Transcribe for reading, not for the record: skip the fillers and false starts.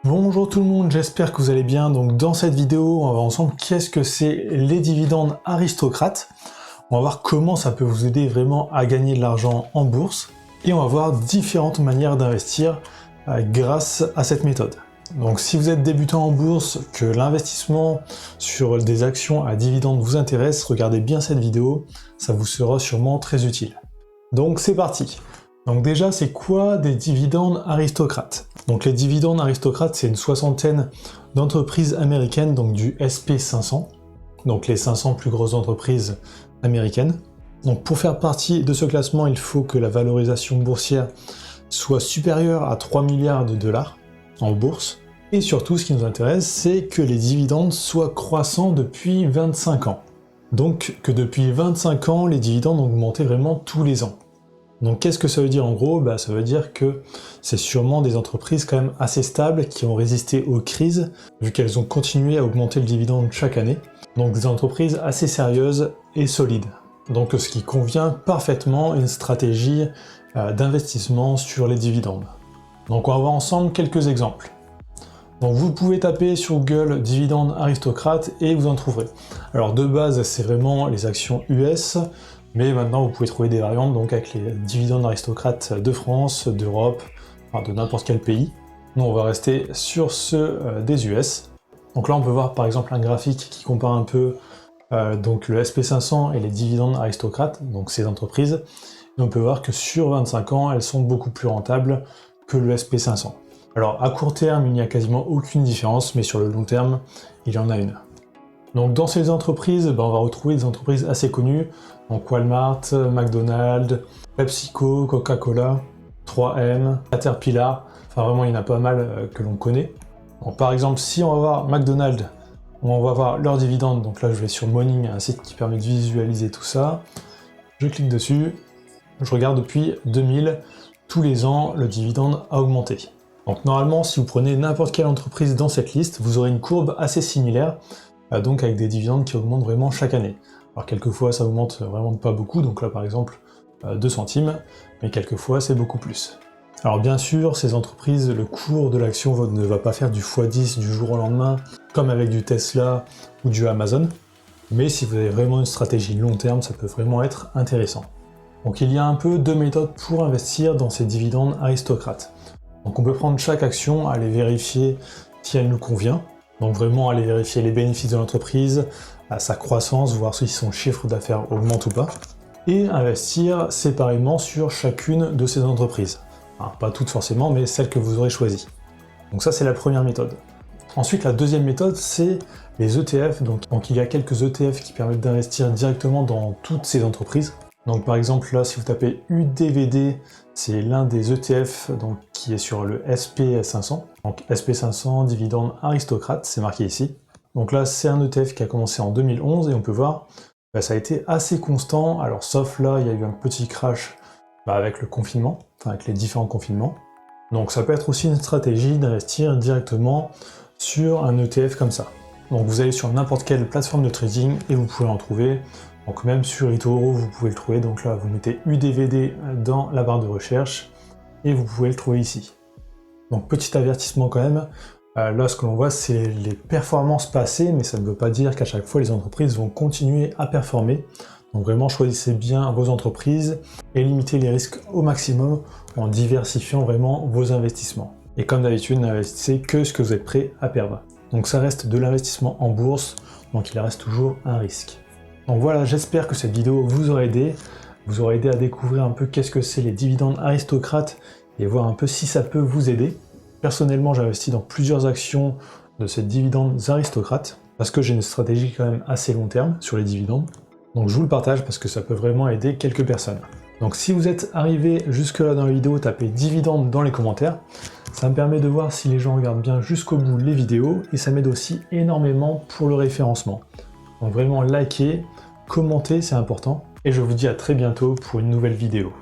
Bonjour tout le monde, j'espère que vous allez bien. Donc dans cette vidéo, on va voir ensemble qu'est-ce que c'est les dividendes aristocrates. On va voir comment ça peut vous aider vraiment à gagner de l'argent en bourse. Et on va voir différentes manières d'investir grâce à cette méthode. Donc si vous êtes débutant en bourse, que l'investissement sur des actions à dividendes vous intéresse, regardez bien cette vidéo, ça vous sera sûrement très utile. Donc c'est parti. Donc déjà, c'est quoi des dividendes aristocrates? Donc les dividendes aristocrates, c'est une soixantaine d'entreprises américaines, donc du SP500, donc les 500 plus grosses entreprises américaines. Donc pour faire partie de ce classement, il faut que la valorisation boursière soit supérieure à 3 milliards de dollars en bourse. Et surtout, ce qui nous intéresse, c'est que les dividendes soient croissants depuis 25 ans. Donc que depuis 25 ans, les dividendes ont augmenté vraiment tous les ans. Donc qu'est-ce que ça veut dire en gros? Ça veut dire que c'est sûrement des entreprises quand même assez stables qui ont résisté aux crises, vu qu'elles ont continué à augmenter le dividende chaque année. Donc des entreprises assez sérieuses et solides. Donc ce qui convient parfaitement à une stratégie d'investissement sur les dividendes. Donc on va voir ensemble quelques exemples. Donc vous pouvez taper sur Google dividendes aristocrates et vous en trouverez. Alors de base c'est vraiment les actions US, mais maintenant vous pouvez trouver des variantes donc avec les dividendes aristocrates de France, d'Europe, enfin de n'importe quel pays. Nous on va rester sur ceux des US. Donc là on peut voir par exemple un graphique qui compare un peu donc le SP500 et les dividendes aristocrates, donc ces entreprises. Et on peut voir que sur 25 ans elles sont beaucoup plus rentables que le SP500. Alors à court terme il n'y a quasiment aucune différence, mais sur le long terme il y en a une. Donc dans ces entreprises, on va retrouver des entreprises assez connues, donc Walmart, McDonald's, PepsiCo, Coca-Cola, 3M, Caterpillar, enfin vraiment il y en a pas mal que l'on connaît. Donc par exemple si on va voir McDonald's, on va voir leurs dividendes, donc là je vais sur Morning, un site qui permet de visualiser tout ça, je clique dessus, je regarde depuis 2000, tous les ans le dividende a augmenté. Donc normalement si vous prenez n'importe quelle entreprise dans cette liste, vous aurez une courbe assez similaire, donc avec des dividendes qui augmentent vraiment chaque année. Alors quelquefois ça augmente vraiment pas beaucoup, donc là par exemple 2 centimes, mais quelquefois c'est beaucoup plus. Alors bien sûr, ces entreprises, le cours de l'action ne va pas faire du x10 du jour au lendemain, comme avec du Tesla ou du Amazon, mais si vous avez vraiment une stratégie long terme, ça peut vraiment être intéressant. Donc il y a un peu deux méthodes pour investir dans ces dividendes aristocrates. Donc on peut prendre chaque action, aller vérifier si elle nous convient, donc vraiment aller vérifier les bénéfices de l'entreprise, sa croissance, voir si son chiffre d'affaires augmente ou pas, et investir séparément sur chacune de ces entreprises. Enfin, pas toutes forcément, mais celles que vous aurez choisies. Donc ça c'est la première méthode. Ensuite la deuxième méthode c'est les ETF, donc il y a quelques ETF qui permettent d'investir directement dans toutes ces entreprises. Donc par exemple là si vous tapez UDVD, c'est l'un des ETF donc, qui est sur le SP500. Donc SP500 dividendes aristocrates, c'est marqué ici. Donc là c'est un ETF qui a commencé en 2011 et on peut voir ça a été assez constant, alors sauf là il y a eu un petit crash avec le confinement, enfin avec les différents confinements. Donc ça peut être aussi une stratégie d'investir directement sur un ETF comme ça. Donc vous allez sur n'importe quelle plateforme de trading et vous pouvez en trouver. Donc même sur eToro, vous pouvez le trouver, donc là vous mettez UDVD dans la barre de recherche et vous pouvez le trouver ici. Donc petit avertissement quand même, là ce que l'on voit c'est les performances passées, mais ça ne veut pas dire qu'à chaque fois les entreprises vont continuer à performer. Donc vraiment choisissez bien vos entreprises et limitez les risques au maximum en diversifiant vraiment vos investissements. Et comme d'habitude, n'investissez que ce que vous êtes prêt à perdre. Donc ça reste de l'investissement en bourse, donc il reste toujours un risque. Donc voilà, j'espère que cette vidéo vous aura aidé à découvrir un peu qu'est-ce que c'est les dividendes aristocrates et voir un peu si ça peut vous aider. Personnellement, j'investis dans plusieurs actions de ces dividendes aristocrates parce que j'ai une stratégie quand même assez long terme sur les dividendes. Donc je vous le partage parce que ça peut vraiment aider quelques personnes. Donc si vous êtes arrivé jusque là dans la vidéo, tapez dividendes dans les commentaires. Ça me permet de voir si les gens regardent bien jusqu'au bout les vidéos et ça m'aide aussi énormément pour le référencement. Donc vraiment likez, commentez, c'est important. Et je vous dis à très bientôt pour une nouvelle vidéo.